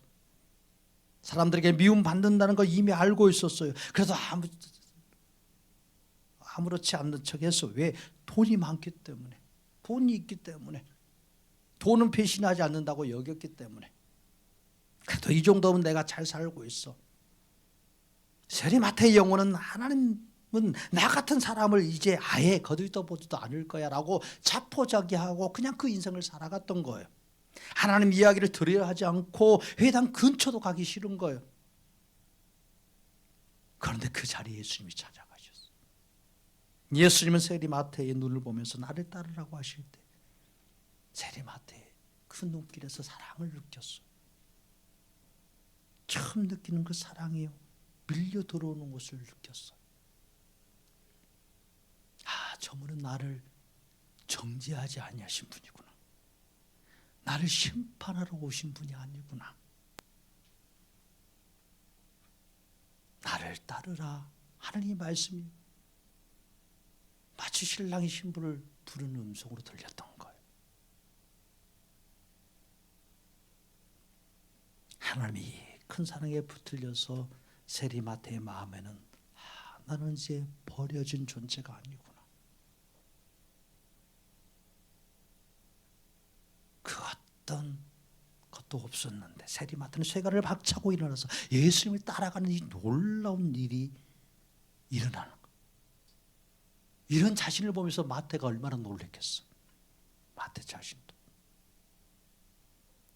사람들에게 미움 받는다는 걸 이미 알고 있었어요. 그래서 아무렇지 않는 척해서, 왜? 돈이 많기 때문에, 돈이 있기 때문에, 돈은 배신하지 않는다고 여겼기 때문에. 그래도 이 정도면 내가 잘 살고 있어. 세리 마태의 영혼은 하나님은 나 같은 사람을 이제 아예 거들떠보지도 않을 거야 라고 자포자기하고 그냥 그 인생을 살아갔던 거예요. 하나님 이야기를 들으려 하지 않고 회당 근처도 가기 싫은 거예요. 그런데 그 자리에 예수님이 찾아가셨어요. 예수님은 세리 마태의 눈을 보면서 나를 따르라고 하실 때 세리 마태의 그 눈길에서 사랑을 느꼈어요. 처음 느끼는 그 사랑이요, 밀려 들어오는 것을 느꼈어요. 아, 저분은 나를 정죄하지 아니하신 분이구나. 나를 심판하러 오신 분이 아니구나. 나를 따르라 하느님 말씀이 마치 신랑이 신부를 부르는 음성으로 들렸던 거예요. 하나님이 큰 사랑에 붙들려서 세리 마태의 마음에는 나는 이제 버려진 존재가 아니구나. 그 어떤 것도 없었는데 세리 마태는 쇠가를 박차고 일어나서 예수님을 따라가는 이 놀라운 일이 일어나는 거예요. 이런 자신을 보면서 마태가 얼마나 놀랐겠어. 마태 자신도.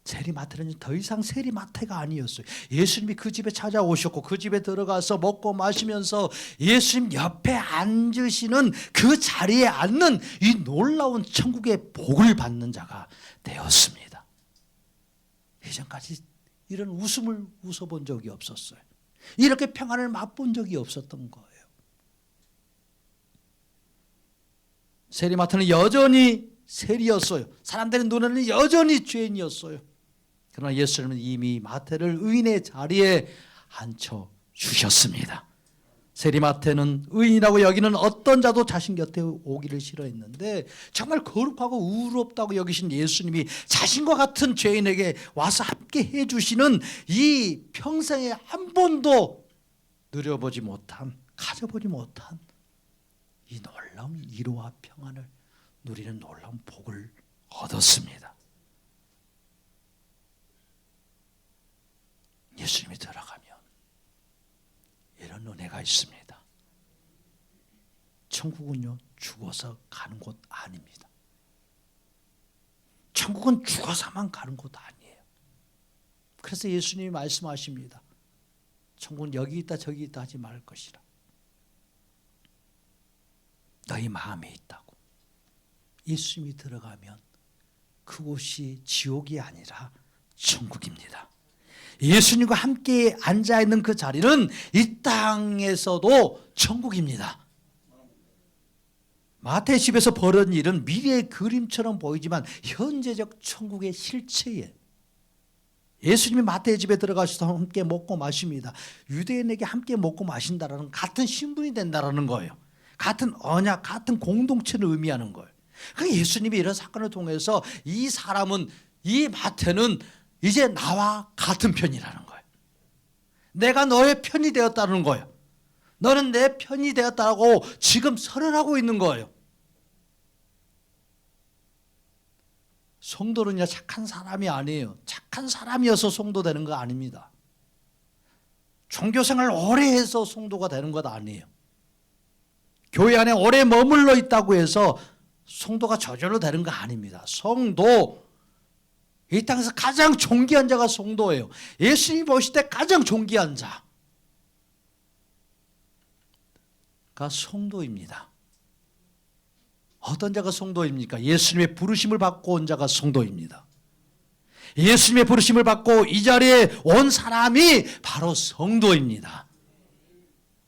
세리 마태는 더 이상 세리 마태가 아니었어요. 예수님이 그 집에 찾아오셨고 그 집에 들어가서 먹고 마시면서 예수님 옆에 앉으시는 그 자리에 앉는 이 놀라운 천국의 복을 받는 자가 되었습니다. 예전까지 이런 웃음을 웃어본 적이 없었어요. 이렇게 평안을 맛본 적이 없었던 거예요. 세리 마태는 여전히 세리였어요. 사람들의 눈에는 여전히 죄인이었어요. 그러나 예수님은 이미 마태를 의인의 자리에 앉혀주셨습니다. 세리 마태는 의인이라고 여기는 어떤 자도 자신 곁에 오기를 싫어했는데 정말 거룩하고 의롭다고 여기신 예수님이 자신과 같은 죄인에게 와서 함께 해주시는 이 평생에 한 번도 누려보지 못한, 가져보지 못한 이 놀라운 위로와 평안을 누리는 놀라운 복을 얻었습니다. 예수님이 들어가면 이런 은혜가 있습니다. 천국은요, 죽어서 가는 곳 아닙니다. 천국은 죽어서만 가는 곳 아니에요. 그래서 예수님이 말씀하십니다. 천국은 여기 있다 저기 있다 하지 말 것이라. 너희 마음에 있다고. 예수님이 들어가면 그곳이 지옥이 아니라 천국입니다. 예수님과 함께 앉아있는 그 자리는 이 땅에서도 천국입니다. 마태의 집에서 벌어진 일은 미래의 그림처럼 보이지만 현재적 천국의 실체예요. 예수님이 마태의 집에 들어가셔서 함께 먹고 마십니다. 유대인에게 함께 먹고 마신다라는 같은 신분이 된다라는 거예요. 같은 언약, 같은 공동체를 의미하는 거예요. 그 예수님이 이런 사건을 통해서 이 사람은, 이 마태는 이제 나와 같은 편이라는 거예요. 내가 너의 편이 되었다는 거예요. 너는 내 편이 되었다고 지금 선언하고 있는 거예요. 성도는요, 착한 사람이 아니에요. 착한 사람이어서 성도 되는 거 아닙니다. 종교생활 오래 해서 성도가 되는 것 아니에요. 교회 안에 오래 머물러 있다고 해서 성도가 저절로 되는 거 아닙니다. 성도, 이 땅에서 가장 존귀한 자가 성도예요. 예수님이 보실 때 가장 존귀한 자가 성도입니다. 어떤 자가 성도입니까? 예수님의 부르심을 받고 온 자가 성도입니다. 예수님의 부르심을 받고 이 자리에 온 사람이 바로 성도입니다.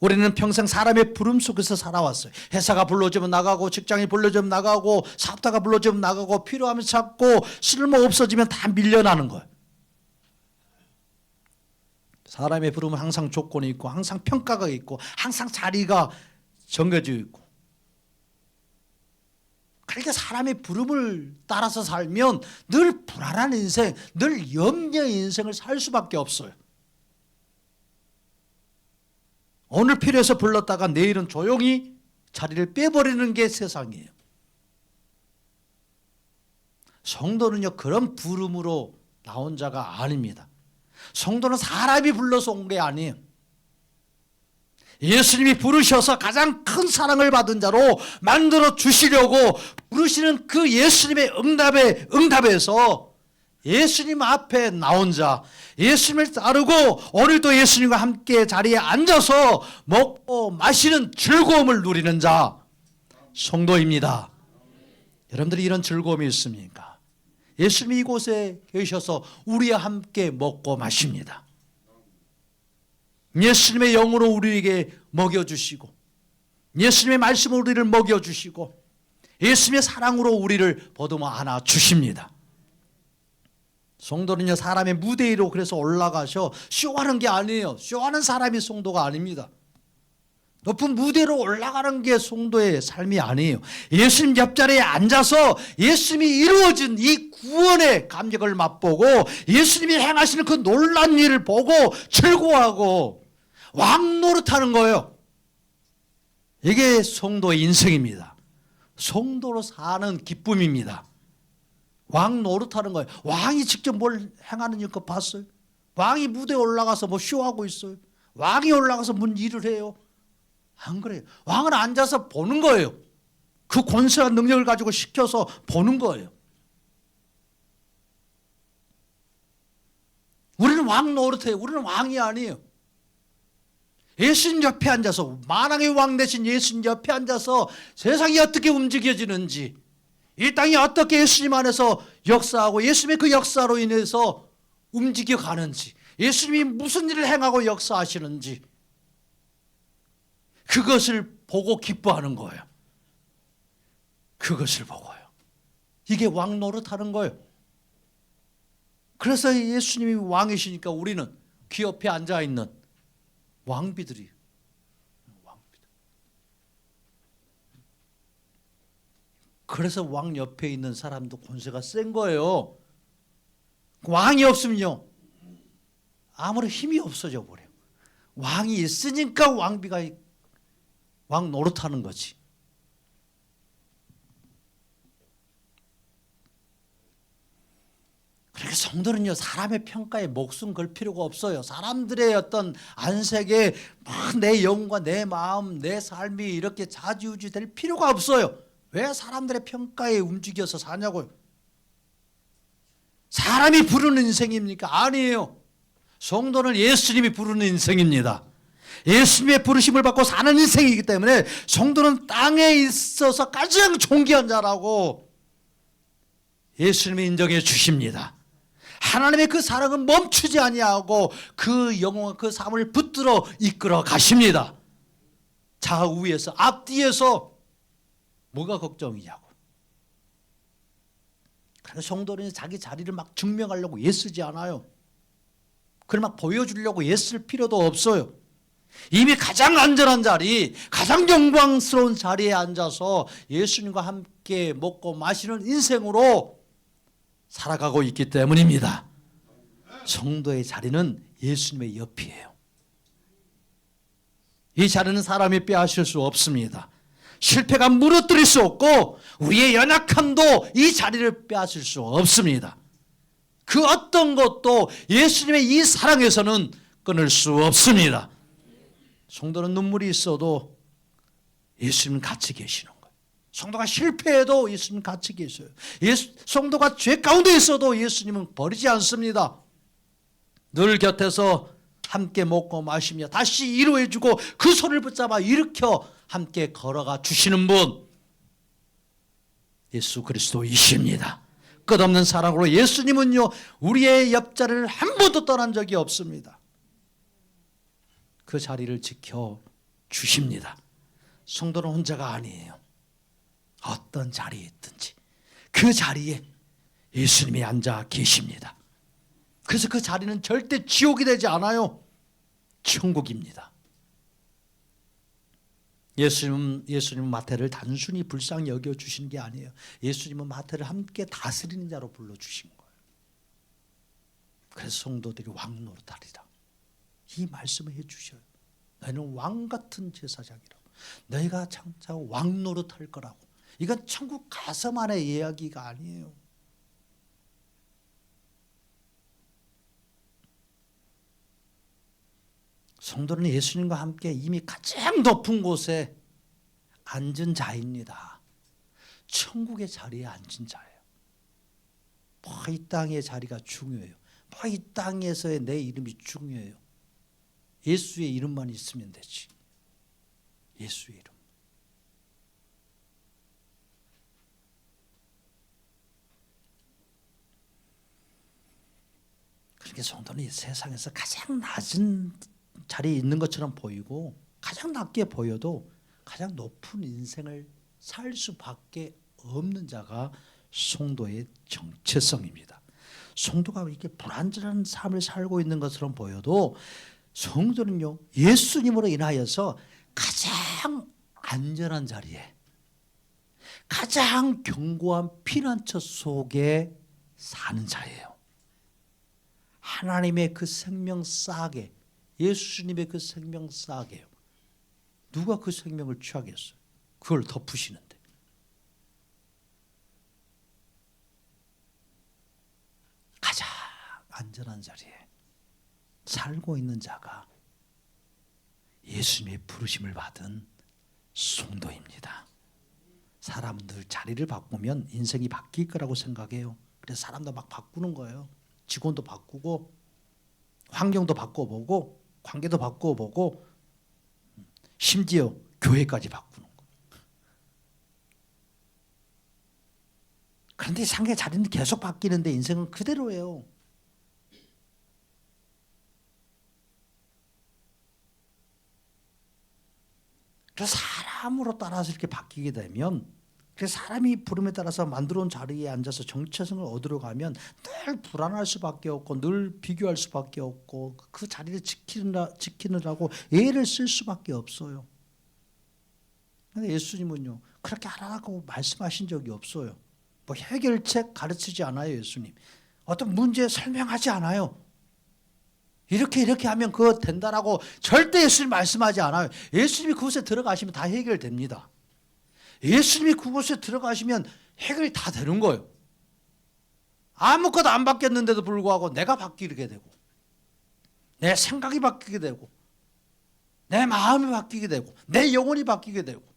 우리는 평생 사람의 부름 속에서 살아왔어요. 회사가 불러주면 나가고, 직장이 불러주면 나가고, 사업자가 불러주면 나가고, 필요하면 찾고, 쓸모 없어지면 다 밀려나는 거예요. 사람의 부름은 항상 조건이 있고, 항상 평가가 있고, 항상 자리가 정해져 있고. 그러니까 사람의 부름을 따라서 살면 늘 불안한 인생, 늘 염려의 인생을 살 수밖에 없어요. 오늘 필요해서 불렀다가 내일은 조용히 자리를 빼버리는 게 세상이에요. 성도는요, 그런 부름으로 나온 자가 아닙니다. 성도는 사람이 불러서 온 게 아니에요. 예수님이 부르셔서 가장 큰 사랑을 받은 자로 만들어 주시려고 부르시는 그 예수님의 응답에서 예수님 앞에 나온 자, 예수님을 따르고 오늘도 예수님과 함께 자리에 앉아서 먹고 마시는 즐거움을 누리는 자, 성도입니다. 여러분들이 이런 즐거움이 있습니까? 예수님이 이곳에 계셔서 우리와 함께 먹고 마십니다. 예수님의 영으로 우리에게 먹여주시고, 예수님의 말씀으로 우리를 먹여주시고, 예수님의 사랑으로 우리를 보듬어 안아주십니다. 성도는요, 사람의 무대 위로 그래서 올라가셔 쇼하는 게 아니에요. 쇼하는 사람이 성도가 아닙니다. 높은 무대로 올라가는 게 성도의 삶이 아니에요. 예수님 옆자리에 앉아서 예수님이 이루어진 이 구원의 감격을 맛보고 예수님이 행하시는 그 놀라운 일을 보고 즐거워하고 왕 노릇하는 거예요. 이게 성도의 인생입니다. 성도로 사는 기쁨입니다. 왕 노릇하는 거예요. 왕이 직접 뭘 행하는 거 봤어요? 왕이 무대에 올라가서 뭐 쇼하고 있어요? 왕이 올라가서 뭔 일을 해요? 안 그래요. 왕은 앉아서 보는 거예요. 그 권세와 능력을 가지고 시켜서 보는 거예요. 우리는 왕 노릇해요. 우리는 왕이 아니에요. 예수님 옆에 앉아서, 만왕의 왕 되신 예수님 옆에 앉아서 세상이 어떻게 움직여지는지, 이 땅이 어떻게 예수님 안에서 역사하고 예수님의 그 역사로 인해서 움직여가는지, 예수님이 무슨 일을 행하고 역사하시는지, 그것을 보고 기뻐하는 거예요. 그것을 보고요. 이게 왕 노릇하는 거예요. 그래서 예수님이 왕이시니까 우리는 귀 옆에 앉아있는 왕비들이에요. 그래서 왕 옆에 있는 사람도 권세가 센 거예요. 왕이 없으면요, 아무런 힘이 없어져 버려요. 왕이 있으니까 왕비가 왕 노릇하는 거지. 그러니까 성도는요, 사람의 평가에 목숨 걸 필요가 없어요. 사람들의 어떤 안색에 막 내 영과 내 마음, 내 삶이 이렇게 좌지우지 될 필요가 없어요. 왜 사람들의 평가에 움직여서 사냐고요? 사람이 부르는 인생입니까? 아니에요. 성도는 예수님이 부르는 인생입니다. 예수님의 부르심을 받고 사는 인생이기 때문에 성도는 땅에 있어서 가장 존귀한 자라고 예수님이 인정해 주십니다. 하나님의 그 사랑은 멈추지 아니하고 그 영혼과 그 삶을 붙들어 이끌어 가십니다. 좌우에서 앞뒤에서 뭐가 걱정이냐고. 그래서 성도는 자기 자리를 막 증명하려고 애쓰지 않아요. 그걸 막 보여주려고 애쓸 필요도 없어요. 이미 가장 안전한 자리, 가장 영광스러운 자리에 앉아서 예수님과 함께 먹고 마시는 인생으로 살아가고 있기 때문입니다. 성도의 자리는 예수님의 옆이에요. 이 자리는 사람이 빼앗을 수 없습니다. 실패가 무너뜨릴 수 없고 우리의 연약함도 이 자리를 빼앗을 수 없습니다. 그 어떤 것도 예수님의 이 사랑에서는 끊을 수 없습니다. 성도는 눈물이 있어도 예수님은 같이 계시는 거예요. 성도가 실패해도 예수님은 같이 계셔요. 성도가 죄 가운데 있어도 예수님은 버리지 않습니다. 늘 곁에서 함께 먹고 마시며 다시 이루어주고 그 손을 붙잡아 일으켜 함께 걸어가 주시는 분, 예수 그리스도이십니다. 끝없는 사랑으로 예수님은요, 우리의 옆자리를 한 번도 떠난 적이 없습니다. 그 자리를 지켜 주십니다. 성도는 혼자가 아니에요. 어떤 자리에 있든지 그 자리에 예수님이 앉아 계십니다. 그래서 그 자리는 절대 지옥이 되지 않아요. 천국입니다. 예수님은 마태를 단순히 불쌍히 여겨주신 게 아니에요. 예수님은 마태를 함께 다스리는 자로 불러주신 거예요. 그래서 성도들이 왕 노릇하리라. 이 말씀을 해주셔요. 너희는 왕 같은 제사장이라고. 너희가 장차 왕 노릇할 거라고. 이건 천국 가서만의 이야기가 아니에요. 성도는 예수님과 함께 이미 가장 높은 곳에 앉은 자입니다. 천국의 자리에 앉은 자예요. 이 땅의 자리가 중요해요. 이 땅에서의 내 이름이 중요해요. 예수의 이름만 있으면 되지. 예수의 이름. 그러니까 성도는 이 세상에서 가장 낮은 자리에 있는 것처럼 보이고 가장 낮게 보여도 가장 높은 인생을 살 수밖에 없는 자가 성도의 정체성입니다. 성도가 이렇게 불완전한 삶을 살고 있는 것처럼 보여도 성도는요, 예수님으로 인하여서 가장 안전한 자리에, 가장 견고한 피난처 속에 사는 자예요. 하나님의 그 생명 싸게, 예수님의 그 생명 싸게요. 누가 그 생명을 취하겠어요? 그걸 덮으시는데. 가장 안전한 자리에 살고 있는 자가 예수님의 부르심을 받은 성도입니다. 사람들 자리를 바꾸면 인생이 바뀔 거라고 생각해요. 그래서 사람도 막 바꾸는 거예요. 직원도 바꾸고 환경도 바꿔보고 관계도 바꿔보고 심지어 교회까지 바꾸는 거예요. 그런데 상의 자리는 계속 바뀌는데 인생은 그대로예요. 그래서 사람으로 따라서 이렇게 바뀌게 되면, 그래서 사람이 부름에 따라서 만들어 온 자리에 앉아서 정체성을 얻으러 가면 늘 불안할 수밖에 없고 늘 비교할 수밖에 없고 그 자리를 지키느라고 애를 쓸 수밖에 없어요. 그런데 예수님은요, 그렇게 하라고 말씀하신 적이 없어요. 뭐 해결책 가르치지 않아요. 예수님 어떤 문제 설명하지 않아요. 이렇게 하면 그거 된다라고 절대 예수님 말씀하지 않아요. 예수님이 그곳에 들어가시면 다 해결됩니다. 예수님이 그곳에 들어가시면 해결이 다 되는 거예요. 아무것도 안 바뀌었는데도 불구하고 내가 바뀌게 되고 내 생각이 바뀌게 되고 내 마음이 바뀌게 되고 내 영혼이 바뀌게 되고.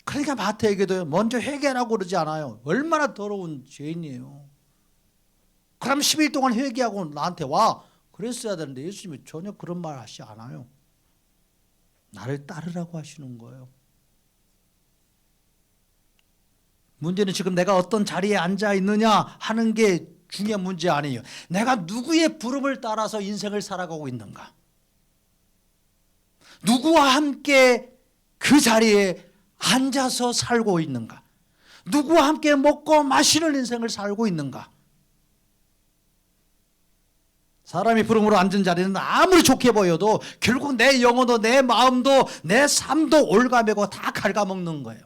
그러니까 마태에게도 먼저 회개하라고 그러지 않아요. 얼마나 더러운 죄인이에요. 그럼 10일 동안 회개하고 나한테 와. 그랬어야 되는데 예수님이 전혀 그런 말 하시지 않아요. 나를 따르라고 하시는 거예요. 문제는 지금 내가 어떤 자리에 앉아 있느냐 하는 게 중요한 문제 아니에요. 내가 누구의 부름을 따라서 인생을 살아가고 있는가. 누구와 함께 그 자리에 앉아서 살고 있는가. 누구와 함께 먹고 마시는 인생을 살고 있는가. 사람이 부름으로 앉은 자리는 아무리 좋게 보여도 결국 내 영혼도 내 마음도 내 삶도 올가매고 다 갉아먹는 거예요.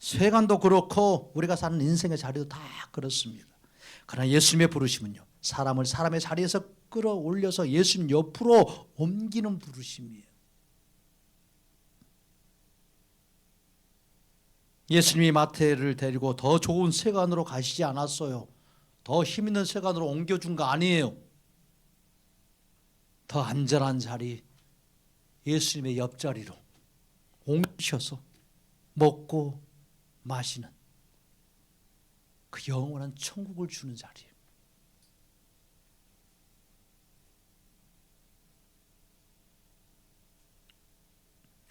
세간도 그렇고 우리가 사는 인생의 자리도 다 그렇습니다. 그러나 예수님의 부르심은요, 사람을 사람의 자리에서 끌어올려서 예수님 옆으로 옮기는 부르심이에요. 예수님이 마태를 데리고 더 좋은 세간으로 가시지 않았어요. 더 힘있는 세간으로 옮겨준 거 아니에요. 더 안전한 자리, 예수님의 옆자리로 옮기셔서 먹고 마시는 그 영원한 천국을 주는 자리예요.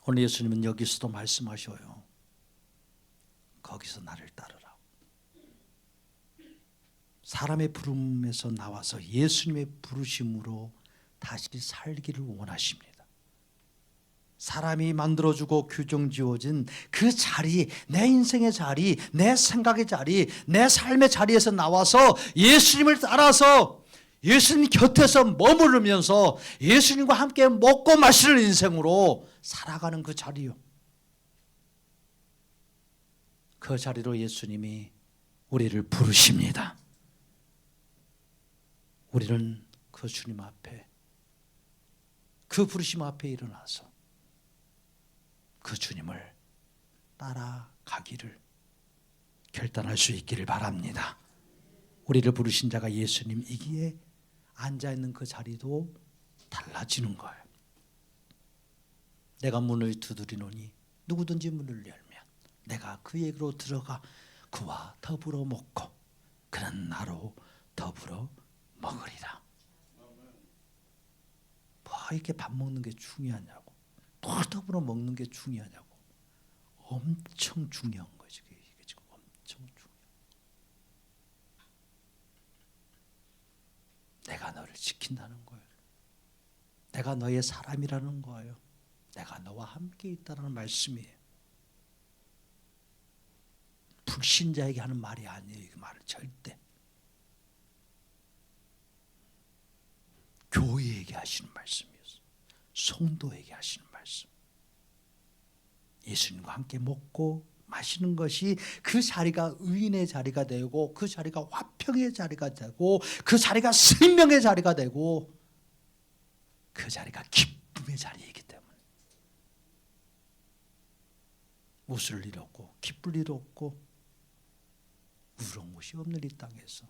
오늘 예수님은 여기서도 말씀하셔요. 거기서 나를 따르라. 사람의 부름에서 나와서 예수님의 부르심으로 다시 살기를 원하십니다. 사람이 만들어주고 규정지어진 그 자리, 내 인생의 자리, 내 생각의 자리, 내 삶의 자리에서 나와서 예수님을 따라서 예수님 곁에서 머무르면서 예수님과 함께 먹고 마시는 인생으로 살아가는 그 자리요. 그 자리로 예수님이 우리를 부르십니다. 우리는 그 주님 앞에, 그 부르심 앞에 일어나서 그 주님을 따라가기를 결단할 수 있기를 바랍니다. 우리를 부르신 자가 예수님이기에 앉아있는 그 자리도 달라지는 거예요. 내가 문을 두드리노니 누구든지 문을 열면 내가 그에게로 들어가 그와 더불어 먹고 그는 나로 더불어 먹으리라. 뭐 이렇게 밥 먹는 게 중요하냐고, 더불어 먹는 게 중요하냐고. 엄청 중요한 거지. 이게 지금 엄청 중요해. 내가 너를 지킨다는 거예요. 내가 너의 사람이라는 거예요. 내가 너와 함께 있다는 말씀이에요. 불신자에게 하는 말이 아니에요. 그 말을 절대. 교회에게 하시는 말씀이었어요. 성도에게 하시는 말씀. 예수님과 함께 먹고 마시는 것이 그 자리가 의인의 자리가 되고 그 자리가 화평의 자리가 되고 그 자리가 생명의 자리가 되고 그 자리가 기쁨의 자리이기 때문에 웃을 일 없고 기쁠 일 없고 우러운 곳이 없는 이 땅에서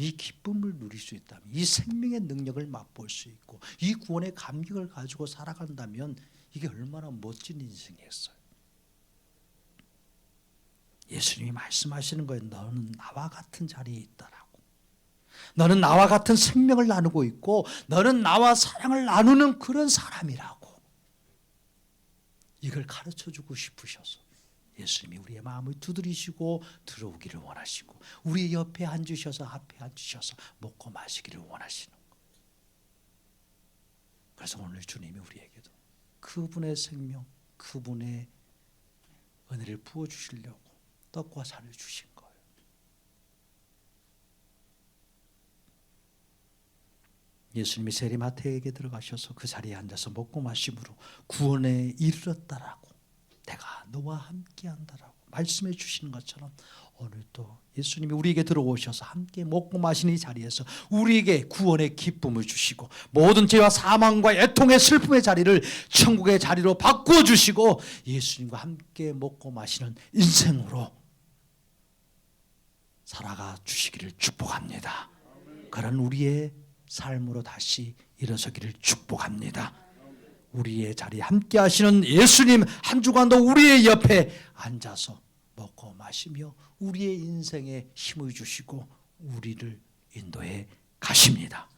이 기쁨을 누릴 수 있다면, 이 생명의 능력을 맛볼 수 있고 이 구원의 감격을 가지고 살아간다면 이게 얼마나 멋진 인생이겠어요. 예수님이 말씀하시는 거예요. 너는 나와 같은 자리에 있다라고. 너는 나와 같은 생명을 나누고 있고 너는 나와 사랑을 나누는 그런 사람이라고. 이걸 가르쳐주고 싶으셔서 예수님이 우리의 마음을 두드리시고 들어오기를 원하시고 우리 옆에 앉으셔서 앞에 앉으셔서 먹고 마시기를 원하시는 것. 그래서 오늘 주님이 우리에게도 그분의 생명, 그분의 은혜를 부어주시려고 떡과 살을 주신 거예요. 예수님이 세리마태에게 들어가셔서 그 자리에 앉아서 먹고 마심으로 구원에 이르렀다라고, 내가 너와 함께한다라고 말씀해 주시는 것처럼 오늘도 예수님이 우리에게 들어오셔서 함께 먹고 마시는 이 자리에서 우리에게 구원의 기쁨을 주시고 모든 죄와 사망과 애통의 슬픔의 자리를 천국의 자리로 바꾸어 주시고 예수님과 함께 먹고 마시는 인생으로 살아가 주시기를 축복합니다. 그런 우리의 삶으로 다시 일어서기를 축복합니다. 우리의 자리에 함께 하시는 예수님 한 주간도 우리의 옆에 앉아서 먹고 마시며 우리의 인생에 힘을 주시고 우리를 인도해 가십니다.